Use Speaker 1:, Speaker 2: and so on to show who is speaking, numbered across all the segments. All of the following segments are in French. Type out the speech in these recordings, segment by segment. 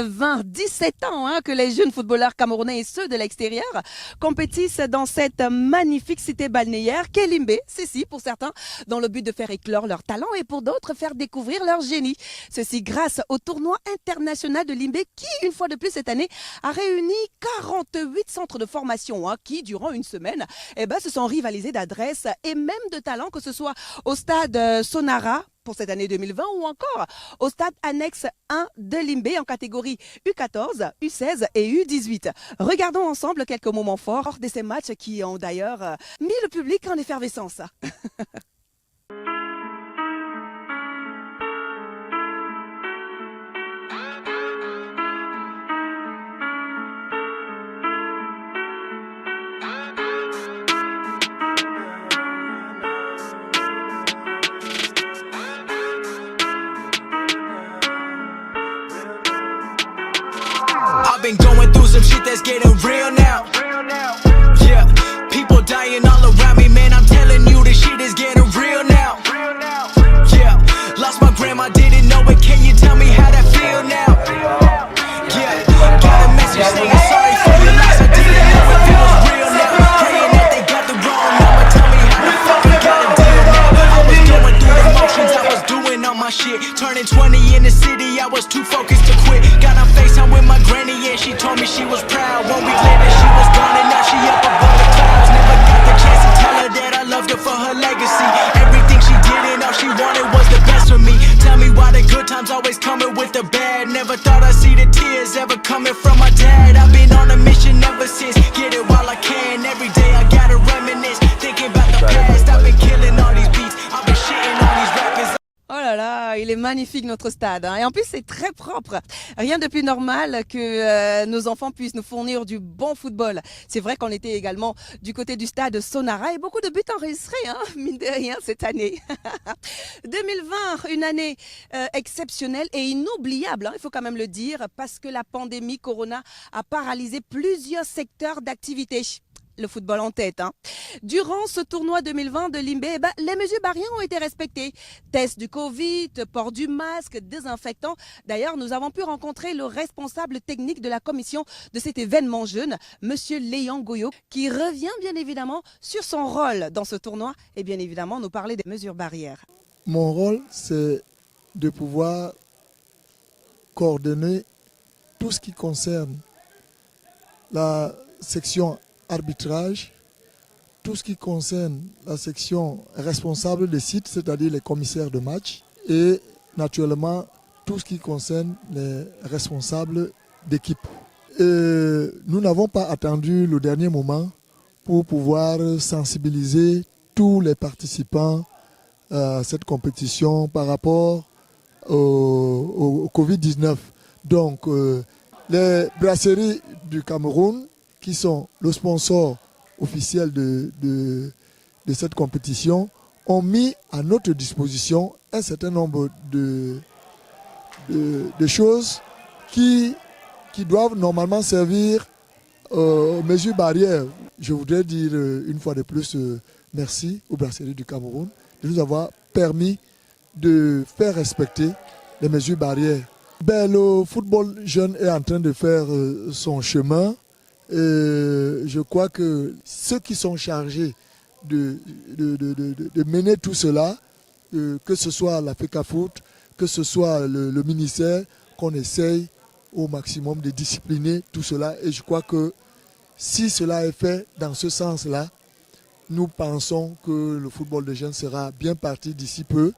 Speaker 1: 17 ans que les jeunes footballeurs camerounais et ceux de l'extérieur compétissent dans cette magnifique cité balnéaire qu'est Limbe, c'est pour certains, dans le but de faire éclore leur talent et pour d'autres faire découvrir leur génie. Ceci grâce au tournoi international de Limbe qui, une fois de plus cette année, a réuni 48 centres de formation qui, durant une semaine, se sont rivalisés d'adresses et même de talents, que ce soit au stade Sonara pour cette année 2020 ou encore au stade annexe 1 de Limbe en catégorie U14, U16 et U18. Regardons ensemble quelques moments forts de ces matchs qui ont d'ailleurs mis le public en effervescence.
Speaker 2: I've been going through some shit that's getting real now. Yeah, people dying all around me, man. I'm telling you, this shit is getting real now. Yeah, lost my grandma, didn't know it. Can you tell me how that feel now? Yeah, got a message saying sorry for your loss. I didn't know it feels real now. Praying that they got the wrong number. Tell me how the fuck I gotta deal now. I was going through the motions, I was doing all my shit. Turning 20 in the city, I was too focused to quit. Got on FaceTime with my granny and she told me she was proud. 1 week later she was gone and now she up above the clouds. Never got the chance to tell her that I loved her for her legacy. Everything she did and all she wanted was the best for me. Tell me why the good times always coming with the bad. Never thought I'd see the tears ever coming from my dad. I've been on a mission ever since. Get it while I can. Every day I gotta reminisce. Thinking about the past. I've been killing all these beats. I've been shitting on these rappers.
Speaker 1: Oh là là, il est magnifique notre stade. Et en plus, c'est très propre. Rien de plus normal que nos enfants puissent nous fournir du bon football. C'est vrai qu'on était également du côté du stade Sonara et beaucoup de buts enregistrés, mine de rien, cette année. 2020, une année exceptionnelle et inoubliable, il faut quand même le dire, parce que la pandémie Corona a paralysé plusieurs secteurs d'activité. Le football en tête. Durant ce tournoi 2020 de Limbe, les mesures barrières ont été respectées. Test du Covid, port du masque, désinfectant. D'ailleurs, nous avons pu rencontrer le responsable technique de la commission de cet événement jeune, Monsieur Léon Goyo, qui revient bien évidemment sur son rôle dans ce tournoi et bien évidemment nous parler des mesures barrières.
Speaker 3: Mon rôle, c'est de pouvoir coordonner tout ce qui concerne la section arbitrage, tout ce qui concerne la section responsable des sites, c'est-à-dire les commissaires de match, et naturellement tout ce qui concerne les responsables d'équipe. Nous n'avons pas attendu le dernier moment pour pouvoir sensibiliser tous les participants à cette compétition par rapport au Covid-19. Donc, les brasseries du Cameroun, qui sont le sponsor officiel de cette compétition, ont mis à notre disposition un certain nombre de choses qui doivent normalement servir aux mesures barrières. Je voudrais dire une fois de plus merci aux brasseries du Cameroun de nous avoir permis de faire respecter les mesures barrières. Le football jeune est en train de faire son chemin. Je crois que ceux qui sont chargés de mener tout cela, que ce soit la FECAFOOT, que ce soit le ministère, qu'on essaye au maximum de discipliner tout cela. Et je crois que si cela est fait dans ce sens-là, nous pensons que le football de jeunes sera bien parti d'ici peu.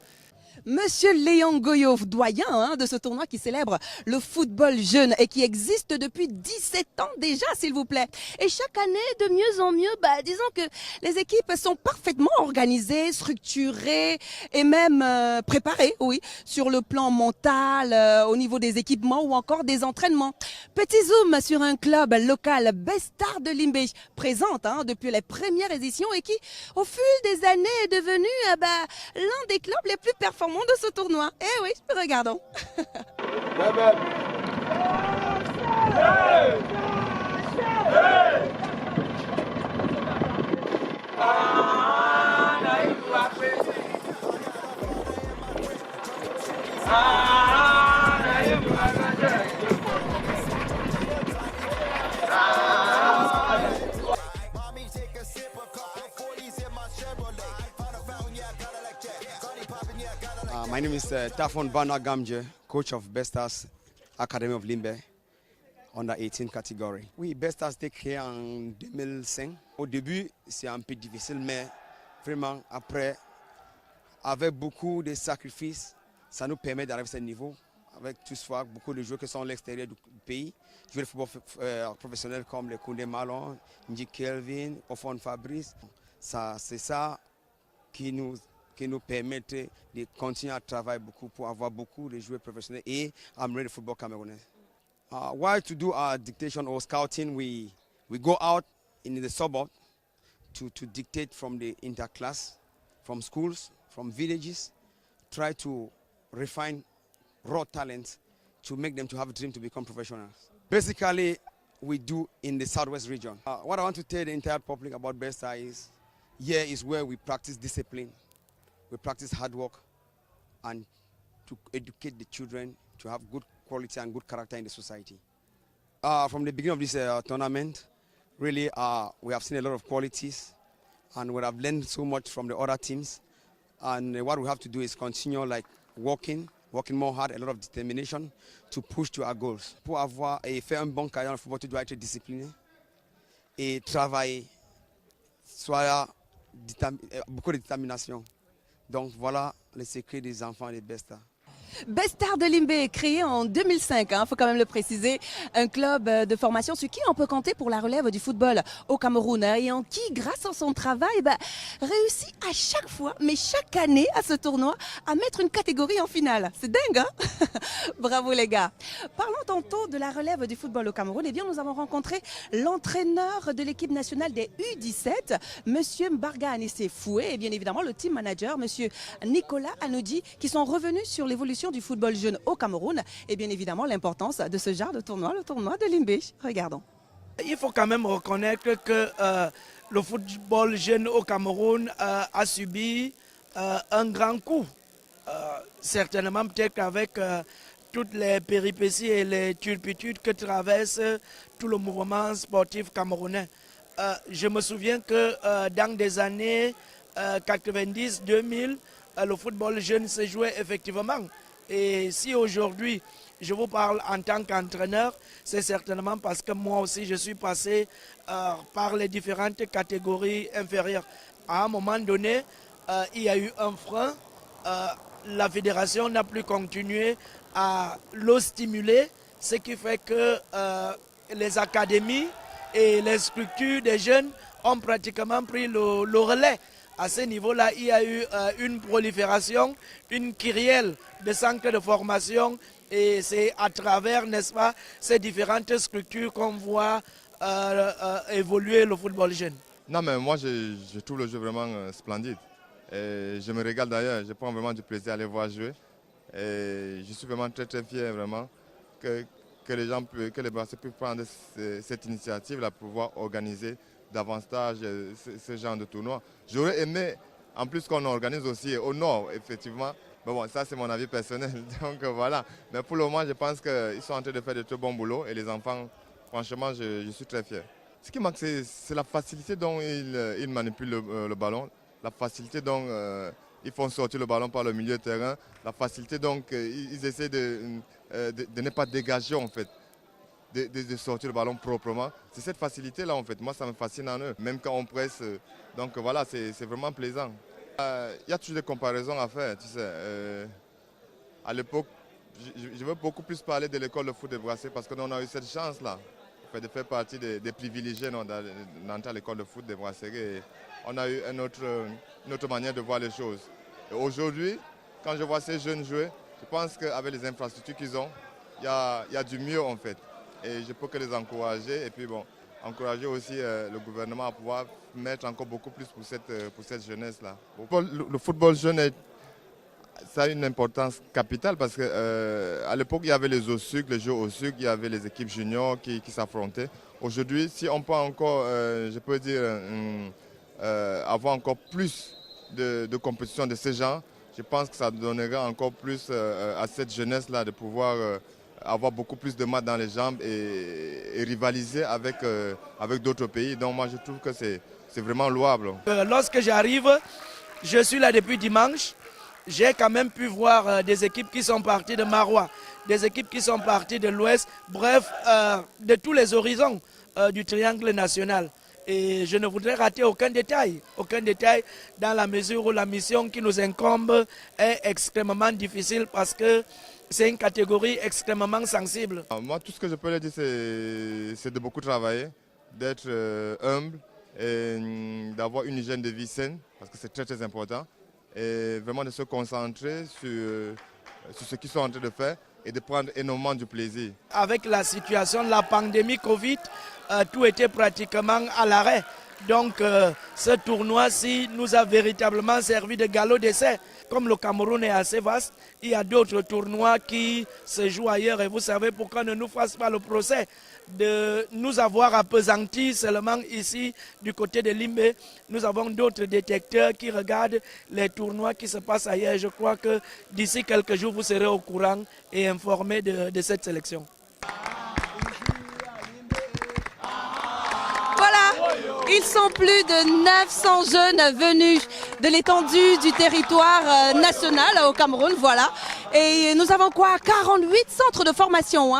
Speaker 1: Monsieur Léon Goyo, doyen de ce tournoi qui célèbre le football jeune et qui existe depuis 17 ans déjà, s'il vous plaît. Et chaque année, de mieux en mieux, disons que les équipes sont parfaitement organisées, structurées et même préparées, oui, sur le plan mental, au niveau des équipements ou encore des entraînements. Petit zoom sur un club local, Bestar de Limbe, présente depuis les premières éditions et qui, au fil des années, est devenu l'un des clubs les plus performants de ce tournoi. Eh oui, regardons.
Speaker 4: name is Tafon Bana Gamje, coach of Bestas Academy of Limbe, under 18 catégorie. Oui, Bestas était créé en 2005. Au début, c'est un peu difficile, mais vraiment, après, avec beaucoup de sacrifices, ça nous permet d'arriver à ce niveau. Avec toutefois beaucoup de joueurs qui sont à l'extérieur du pays, joueurs de football professionnels comme les Koundé Malon, Ndji Kelvin, Ofon Fabrice. C'est ça qui nous permet de continuer à travailler beaucoup pour avoir beaucoup de joueurs professionnels et améliorer le football camerounais. While to do our dictation or scouting, we go out in the suburb to dictate from the interclass, from schools, from villages, try to refine raw talents to make them to have a dream to become professionals. Basically, we do in the southwest region. What I want to tell the entire public about Besta is, here is where we practice discipline, we practice hard work, and to educate the children to have good quality and good character in the society. From the beginning of this tournament, really we have seen a lot of qualities, and we have learned so much from the other teams. And what we have to do is continue like working more hard, a lot of determination to push to our goals. Pour avoir et faire un bon carrière en football, tu dois être discipliné et travailler, soit beaucoup de détermination. Donc voilà le secret des enfants et des Bestas.
Speaker 1: Bestar de Limbe, créé en 2005, il faut quand même le préciser, un club de formation sur qui on peut compter pour la relève du football au Cameroun et en qui, grâce à son travail, réussit à chaque fois, mais chaque année à ce tournoi, à mettre une catégorie en finale. C'est dingue, hein? Bravo les gars. Parlons tantôt de la relève du football au Cameroun. Eh bien, nous avons rencontré l'entraîneur de l'équipe nationale des U17, Monsieur Mbarga Anissé Foué, et bien évidemment le team manager, Monsieur Nicolas Anoudi, qui sont revenus sur l'évolution du football jeune au Cameroun et bien évidemment l'importance de ce genre de tournoi, le tournoi de Limbe. Regardons.
Speaker 5: Il faut quand même reconnaître que le football jeune au Cameroun a subi un grand coup. Certainement peut-être avec toutes les péripéties et les turpitudes que traverse tout le mouvement sportif camerounais. Je me souviens que dans des années 90-2000, le football jeune se jouait effectivement. Et si aujourd'hui je vous parle en tant qu'entraîneur, c'est certainement parce que moi aussi je suis passé par les différentes catégories inférieures. À un moment donné, il y a eu un frein. La fédération n'a plus continué à le stimuler, ce qui fait que les académies et les structures des jeunes ont pratiquement pris le relais. À ce niveau-là, il y a eu une prolifération, une kyrielle de centres de formation et c'est à travers, n'est-ce pas, ces différentes structures qu'on voit évoluer le football jeune.
Speaker 6: Non mais moi je trouve le jeu vraiment splendide. Et je me régale d'ailleurs, je prends vraiment du plaisir à les voir jouer. Et je suis vraiment très fier vraiment que les Brasseurs puissent prendre cette initiative-là pour pouvoir organiser davantage ce genre de tournoi. J'aurais aimé, en plus qu'on organise aussi au nord, effectivement. Mais bon, ça c'est mon avis personnel, donc voilà. Mais pour le moment, je pense qu'ils sont en train de faire de très bons boulot et les enfants, franchement, je suis très fier. Ce qui manque, c'est la facilité dont ils manipulent le ballon, la facilité dont ils font sortir le ballon par le milieu de terrain, la facilité dont ils essaient de ne pas dégager en fait. De sortir le ballon proprement. C'est cette facilité-là, en fait. Moi, ça me fascine en eux. Même quand on presse, donc voilà, c'est vraiment plaisant. Il y a toujours des comparaisons à faire, tu sais. À l'époque, je veux beaucoup plus parler de l'école de foot de Brassé parce qu'on a eu cette chance-là de faire partie des privilégiés d'entrer à l'école de foot de Brasserie. On a eu une autre manière de voir les choses. Aujourd'hui, quand je vois ces jeunes jouer, je pense qu'avec les infrastructures qu'ils ont, il y a du mieux, en fait. Et je peux que les encourager et puis bon, encourager aussi le gouvernement à pouvoir mettre encore beaucoup plus pour cette jeunesse-là. Le football jeune, ça a une importance capitale parce qu'à l'époque, il y avait les OSUC, les jeux OSUC, il y avait les équipes juniors qui s'affrontaient. Aujourd'hui, si on peut encore, je peux dire, avoir encore plus de compétitions de ce genre, je pense que ça donnera encore plus à cette jeunesse-là de pouvoir avoir beaucoup plus de maths dans les jambes et rivaliser avec d'autres pays. Donc moi je trouve que c'est vraiment louable.
Speaker 5: Lorsque j'arrive, je suis là depuis dimanche j'ai quand même pu voir des équipes qui sont parties de Marois, des équipes qui sont parties de l'Ouest, bref, de tous les horizons du triangle national. Et je ne voudrais rater aucun détail dans la mesure où la mission qui nous incombe est extrêmement difficile parce que c'est une catégorie extrêmement sensible.
Speaker 6: Moi, tout ce que je peux leur dire, c'est de beaucoup travailler, d'être humble et d'avoir une hygiène de vie saine, parce que c'est très très important, et vraiment de se concentrer sur ce qu'ils sont en train de faire et de prendre énormément du plaisir.
Speaker 5: Avec la situation de la pandémie Covid, tout était pratiquement à l'arrêt. Donc ce tournoi-ci nous a véritablement servi de galop d'essai. Comme le Cameroun est assez vaste, il y a d'autres tournois qui se jouent ailleurs. Et vous savez pourquoi ne nous fasse pas le procès de nous avoir appesantis seulement ici du côté de Limbé. Nous avons d'autres détecteurs qui regardent les tournois qui se passent ailleurs. Je crois que d'ici quelques jours, vous serez au courant et informés de cette sélection.
Speaker 1: Ils sont plus de 900 jeunes venus de l'étendue du territoire national au Cameroun, voilà. Et nous avons quoi? 48 centres de formation,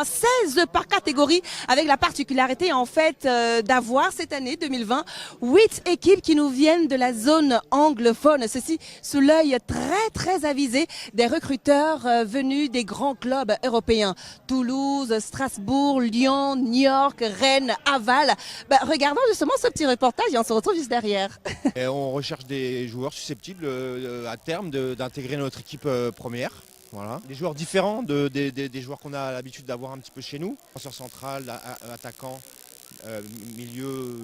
Speaker 1: 16 par catégorie, avec la particularité en fait d'avoir cette année 2020 8 équipes qui nous viennent de la zone anglophone. Ceci sous l'œil très très avisé des recruteurs venus des grands clubs européens. Toulouse, Strasbourg, Lyon, New York, Rennes, Aval. Regardons justement ce petit reportage et on se retrouve juste derrière.
Speaker 7: Et on recherche des joueurs susceptibles à terme d'intégrer notre équipe première. Voilà. Des joueurs différents des joueurs qu'on a l'habitude d'avoir un petit peu chez nous. Défenseur central, attaquant, milieu,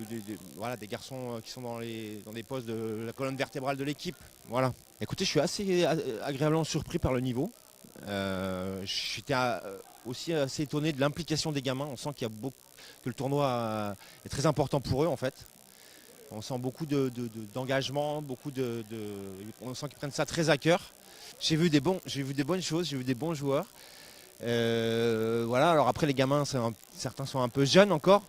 Speaker 7: voilà, des garçons qui sont dans des postes de la colonne vertébrale de l'équipe. Voilà. Écoutez, je suis assez agréablement surpris par le niveau. J'étais aussi assez étonné de l'implication des gamins. On sent qu'il y a que le tournoi est très important pour eux en fait. On sent beaucoup d'engagement, on sent qu'ils prennent ça très à cœur. J'ai vu des bonnes choses, j'ai vu des bons joueurs. Voilà, alors après les gamins, certains sont un peu jeunes encore,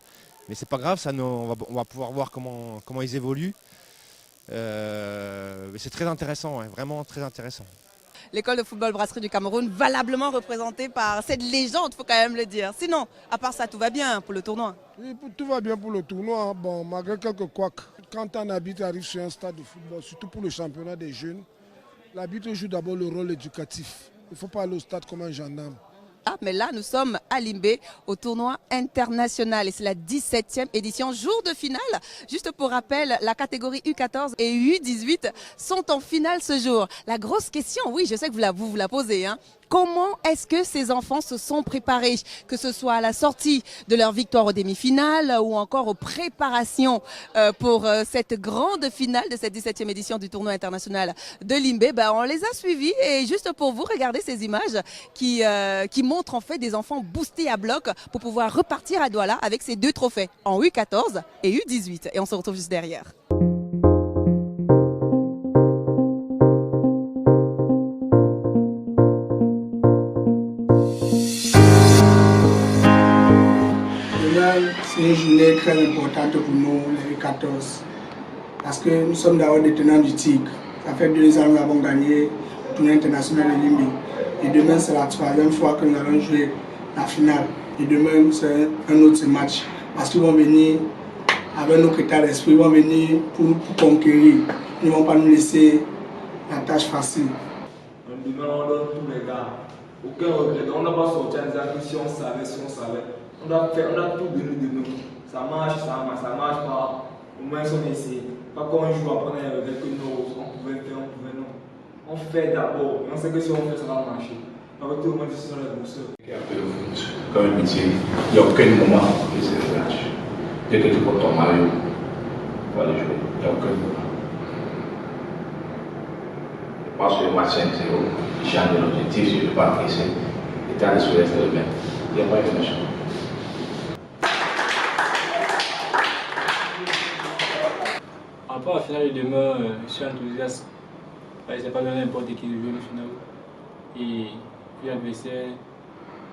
Speaker 7: mais c'est pas grave, on va pouvoir voir comment ils évoluent. C'est très intéressant, ouais, vraiment très intéressant.
Speaker 1: L'école de football brasserie du Cameroun, valablement représentée par cette légende, il faut quand même le dire. Sinon, à part ça, tout va bien pour le tournoi.
Speaker 8: Oui, tout va bien pour le tournoi. Bon, malgré quelques couacs, quand un arbitre arrive sur un stade de football, surtout pour le championnat des jeunes, l'arbitre joue d'abord le rôle éducatif. Il ne faut pas aller au stade comme un gendarme.
Speaker 1: Ah, mais là, nous sommes à Limbé, au tournoi international et c'est la 17e édition, jour de finale. Juste pour rappel, la catégorie U14 et U18 sont en finale ce jour. La grosse question, oui, je sais que vous la posez, comment est-ce que ces enfants se sont préparés, que ce soit à la sortie de leur victoire aux demi-finales ou encore aux préparations pour cette grande finale de cette 17e édition du tournoi international de Limbé. On les a suivis et juste pour vous, regardez ces images qui montrent en fait des enfants boostés à bloc pour pouvoir repartir à Douala avec ces 2 trophées en U14 et U18. Et on se retrouve juste derrière.
Speaker 9: C'est une journée très importante pour nous, les U14, parce que nous sommes d'abord des tenants du Tigre. Ça fait 2 ans que nous avons gagné le tournoi international de Limbé. Et demain, c'est la 3e fois que nous allons jouer la finale. Et demain, c'est un autre match, parce qu'ils vont venir avec notre état d'esprit, ils vont venir pour conquérir. Ils ne vont pas nous laisser la tâche facile.
Speaker 10: Demain, on donne tous les gars. Aucun regret. On n'a pas sorti en disant que si on savait. On a tout donné de nous. Ça marche pas. Au moins, on essaie. Pas qu'on joue après avec nous, on pouvait faire, non. On fait d'abord. On sait que si on fait, ça va marcher. Avec tout le monde, c'est sur la bourse.
Speaker 11: Comme un métier, il n'y a aucun moment où c'est le match. Dès que tu portes ton maillot, tu vas aller jouer. Il n'y a aucun moment. Je pense que le match 5-0, il change l'objectif, je ne vais pas presser. L'état d'esprit reste le même. Il n'y a pas de méchant.
Speaker 12: Par rapport à la finale de demain, je suis enthousiaste. Ce n'est pas n'importe qui de jouer le final. Et puis l'adversaire,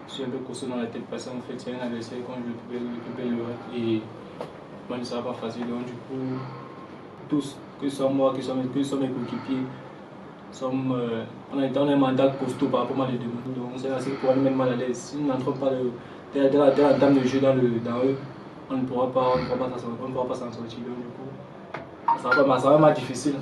Speaker 12: je suis un peu costaud dans la tête parce qu'en fait c'est un adversaire quand je peux récupérer le reste. Et moi, ne sera pas facile. Donc du coup, tous, que ce soit moi, que ce soit mes coéquipiers, on est dans un mandat costaud par rapport à les deux. Donc c'est assez pour aller mettre mal à l'aise. Si on n'entre pas dès la dame de jeu dans eux, on ne pourra pas s'en sortir. Donc, du coup, ça va être difficile.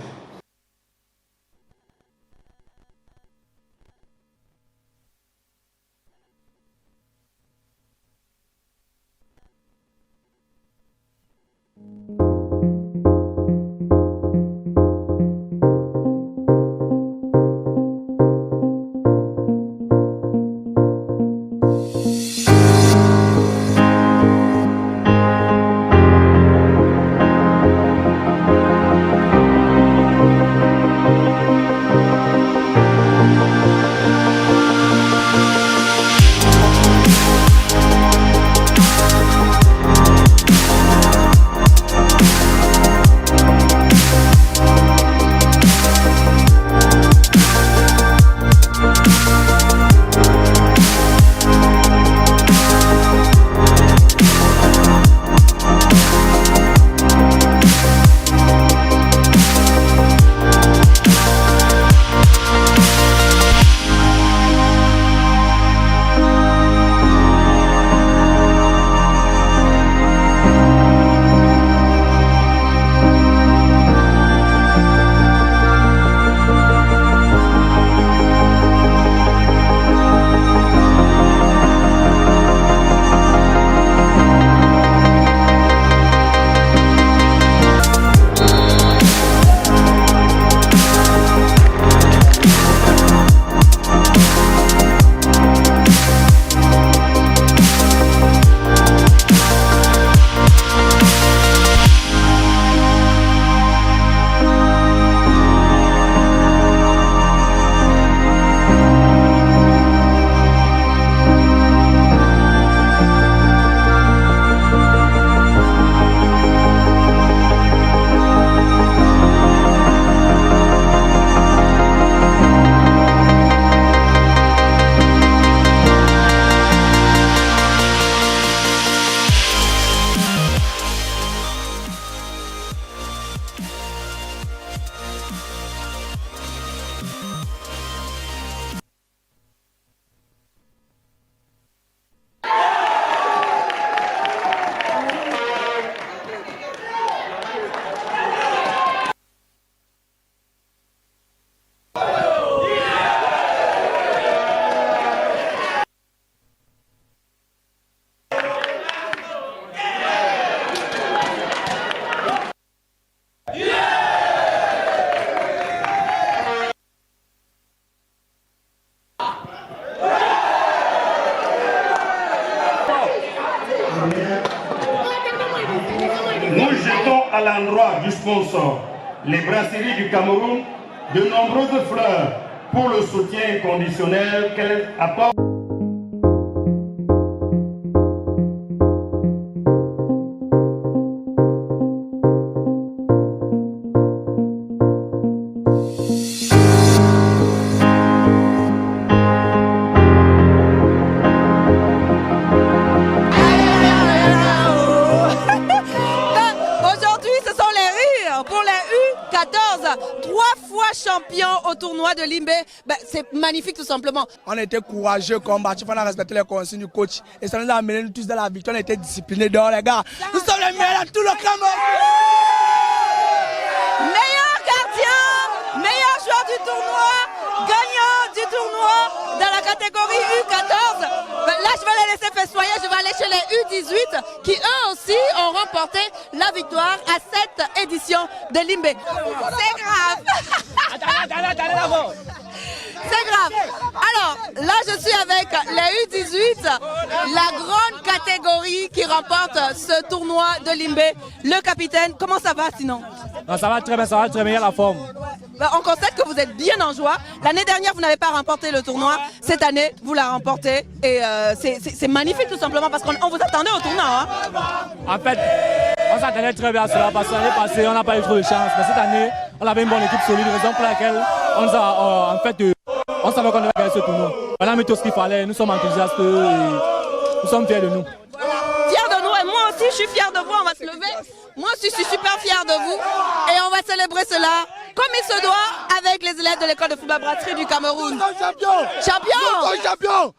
Speaker 13: Nous jetons à l'endroit du sponsor, les brasseries du Cameroun, de nombreuses fleurs pour le soutien inconditionnel qu'elles apportent.
Speaker 1: Champion au tournoi de Limbe, c'est magnifique tout simplement.
Speaker 14: On était courageux, combatifs, on a respecté les consignes du coach et ça nous a amené tous dans la victoire, on était disciplinés dehors les gars. Nous sommes les meilleurs dans tout le Cameroun.
Speaker 1: Meilleur gardien, meilleur joueur du tournoi, gagnant du tournoi dans la catégorie U14. Là je vais les laisser festoyer, je vais aller chez les U18 qui eux aussi ont remporté la victoire à cette édition de Limbe. C'est grave. C'est grave. Alors, là, je suis avec les U18, la grande catégorie qui remporte ce tournoi de Limbe. Le capitaine, comment ça va sinon?
Speaker 15: Ça va très bien, ça va très bien, la forme.
Speaker 1: On constate que vous êtes bien en joie. L'année dernière, vous n'avez pas remporté le tournoi. Cette année, vous la remportez. Et c'est magnifique tout simplement parce qu'on vous attendait au tournoi. Hein.
Speaker 15: En fait, on s'attendait très bien à cela parce que l'année passée, on n'a pas eu trop de chance. Mais cette année, on avait une bonne équipe solide, raison pour laquelle on savait qu'on devait gagner ce tournoi. On a mis tout ce qu'il fallait, nous sommes enthousiastes et nous sommes fiers de nous.
Speaker 1: Fiers de nous et moi aussi je suis fier de vous, on va se lever. Moi aussi je suis super fier de vous et on va célébrer cela comme il se doit avec les élèves de l'école de football brasserie du Cameroun.
Speaker 14: Champion.
Speaker 1: Champion.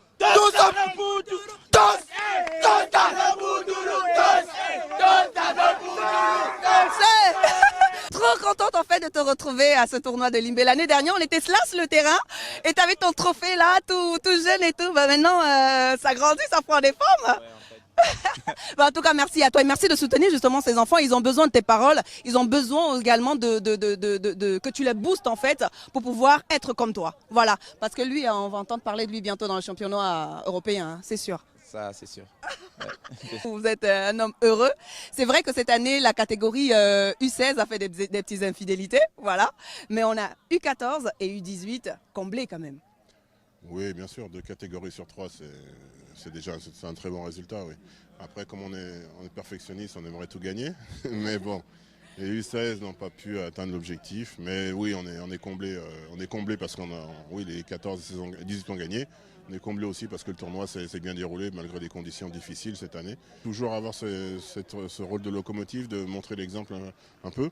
Speaker 1: Trop contente en fait de te retrouver à ce tournoi de Limbé. L'année dernière, on était là sur le terrain et tu avais ton trophée là, tout jeune et tout. Bah, maintenant, ça grandit, ça prend des formes. Bah, en tout cas, merci à toi et merci de soutenir justement ces enfants. Ils ont besoin de tes paroles. Ils ont besoin également que tu les boostes en fait pour pouvoir être comme toi. Voilà. Parce que lui, on va entendre parler de lui bientôt dans le championnat européen, hein, c'est sûr.
Speaker 16: Ça, c'est sûr. Ouais.
Speaker 1: Vous êtes un homme heureux. C'est vrai que cette année, la catégorie U16 a fait des petites infidélités. Voilà. Mais on a U14 et U18 comblés quand même.
Speaker 17: Oui, bien sûr. 2 catégories sur 3, c'est déjà un très bon résultat. Oui. Après, comme on est perfectionniste, on aimerait tout gagner. Mais bon, les U16 n'ont pas pu atteindre l'objectif. Mais oui, on est comblé. On est comblé parce qu'on a, oui, les 14 et 18 ont gagné. On est comblé aussi parce que le tournoi s'est bien déroulé malgré des conditions difficiles cette année. Toujours avoir ce rôle de locomotive, de montrer l'exemple un peu.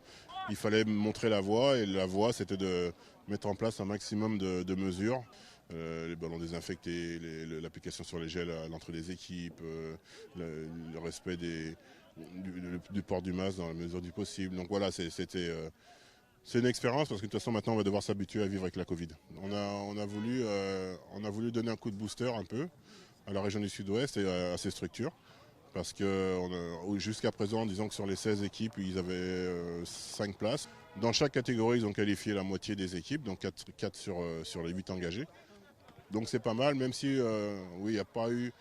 Speaker 17: Il fallait montrer la voie et la voie c'était de mettre en place un maximum de mesures. Les ballons désinfectés, l'application sur les gels à l'entrée des équipes, le respect du port du masque dans la mesure du possible. Donc voilà, c'est une expérience parce que de toute façon maintenant on va devoir s'habituer à vivre avec la Covid. On a voulu donner un coup de booster un peu à la région du Sud-Ouest et à ses structures. Parce que jusqu'à présent, disons que sur les 16 équipes, ils avaient 5 places. Dans chaque catégorie, ils ont qualifié la moitié des équipes, donc 4 sur les 8 engagés. Donc c'est pas mal, même si oui, il n'y a pas eu...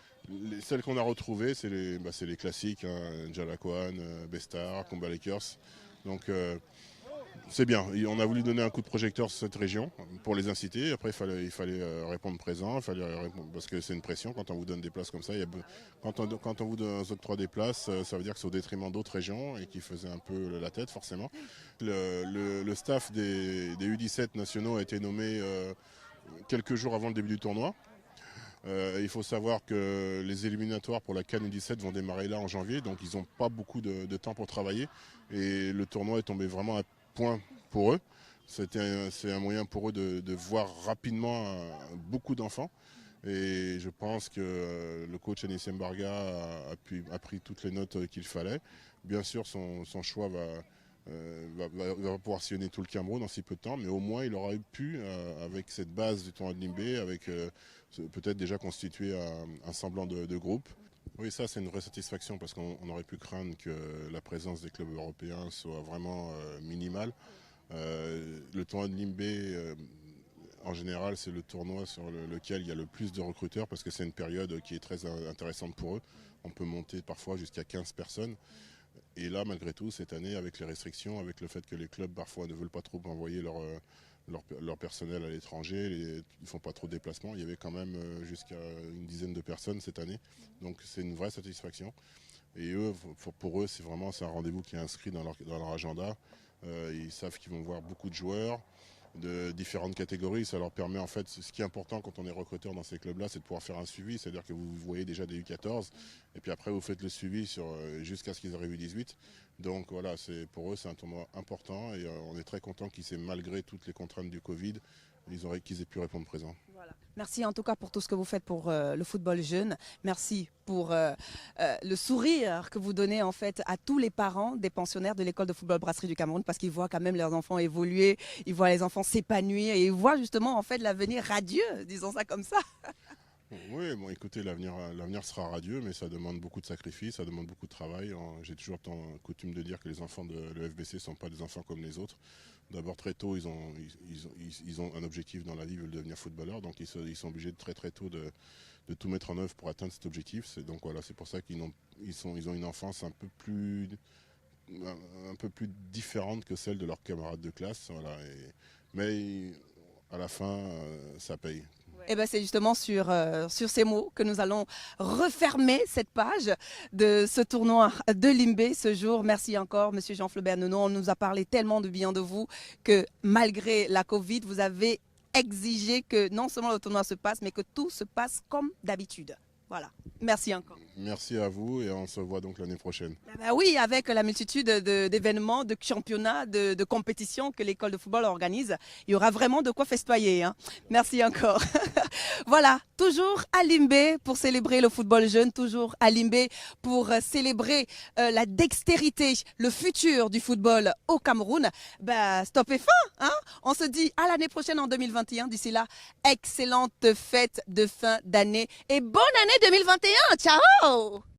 Speaker 17: Celles qu'on a retrouvées, c'est les classiques, hein, Jalaquan, Bestar, Combat Lakers. Donc c'est bien, on a voulu donner un coup de projecteur sur cette région pour les inciter. Après il fallait répondre présent, parce que c'est une pression quand on vous donne des places comme ça. Quand on vous octroie des places, ça veut dire que c'est au détriment d'autres régions et qui faisaient un peu la tête forcément. Le staff des U17 nationaux a été nommé quelques jours avant le début du tournoi. Il faut savoir que les éliminatoires pour la CAN U17 vont démarrer là en janvier, donc ils n'ont pas beaucoup de temps pour travailler. Et le tournoi est tombé vraiment à point pour eux. C'est un moyen pour eux de voir rapidement beaucoup d'enfants. Et je pense que le coach Anis Mbarga a pris toutes les notes qu'il fallait. Bien sûr, son choix va pouvoir sillonner tout le Cameroun en si peu de temps, mais au moins il aura pu, avec cette base du tournoi de Limbé, avec peut-être déjà constituer un semblant de groupe. Oui, ça c'est une vraie satisfaction parce qu'on aurait pu craindre que la présence des clubs européens soit vraiment minimale. Le tournoi de Limbé, en général, c'est le tournoi sur lequel il y a le plus de recruteurs parce que c'est une période qui est très intéressante pour eux. On peut monter parfois jusqu'à 15 personnes. Et là, malgré tout, cette année, avec les restrictions, avec le fait que les clubs parfois ne veulent pas trop envoyer leur personnel à l'étranger, ils ne font pas trop de déplacements, il y avait quand même jusqu'à une dizaine de personnes cette année. Donc c'est une vraie satisfaction. Et eux, pour eux, c'est un rendez-vous qui est inscrit dans leur agenda. Ils savent qu'ils vont voir beaucoup de joueurs de différentes catégories. Ça leur permet en fait, ce qui est important quand on est recruteur dans ces clubs-là, c'est de pouvoir faire un suivi. C'est-à-dire que vous voyez déjà des U14 et puis après vous faites le suivi jusqu'à ce qu'ils arrivent U18. Donc voilà, pour eux c'est un tournoi important et on est très content qu'ils aient, malgré toutes les contraintes du Covid, qu'ils aient pu répondre présent.
Speaker 1: Voilà. Merci en tout cas pour tout ce que vous faites pour le football jeune. Merci pour le sourire que vous donnez en fait à tous les parents des pensionnaires de l'école de football brasserie du Cameroun parce qu'ils voient quand même leurs enfants évoluer, ils voient les enfants s'épanouir et ils voient justement en fait l'avenir radieux, disons ça comme ça.
Speaker 17: Oui, bon, écoutez, l'avenir sera radieux, mais ça demande beaucoup de sacrifices, ça demande beaucoup de travail. J'ai toujours coutume de dire que les enfants de l'EFBC ne sont pas des enfants comme les autres. D'abord, très tôt, ils ont un objectif dans la vie, ils veulent devenir footballeurs, donc ils sont obligés très tôt de tout mettre en œuvre pour atteindre cet objectif. Donc voilà, c'est pour ça qu'ils ont une enfance un peu plus différente que celle de leurs camarades de classe. Voilà, mais à la fin, ça paye.
Speaker 1: Et ben c'est justement sur ces mots que nous allons refermer cette page de ce tournoi de Limbé ce jour. Merci encore, Monsieur Jean-Flobert Nono. On nous a parlé tellement de bien de vous que malgré la Covid, vous avez exigé que non seulement le tournoi se passe, mais que tout se passe comme d'habitude. Voilà. Merci encore.
Speaker 17: Merci à vous et on se voit donc l'année prochaine.
Speaker 1: Ben oui, avec la multitude d'événements, de championnats, de compétitions que l'école de football organise, il y aura vraiment de quoi festoyer. Hein. Merci encore. Voilà, toujours à Limbé pour célébrer le football jeune, toujours à Limbé pour célébrer la dextérité, le futur du football au Cameroun. Ben, stop et fin. Hein. On se dit à l'année prochaine en 2021. D'ici là, excellente fête de fin d'année et bonne année 2021. Ciao!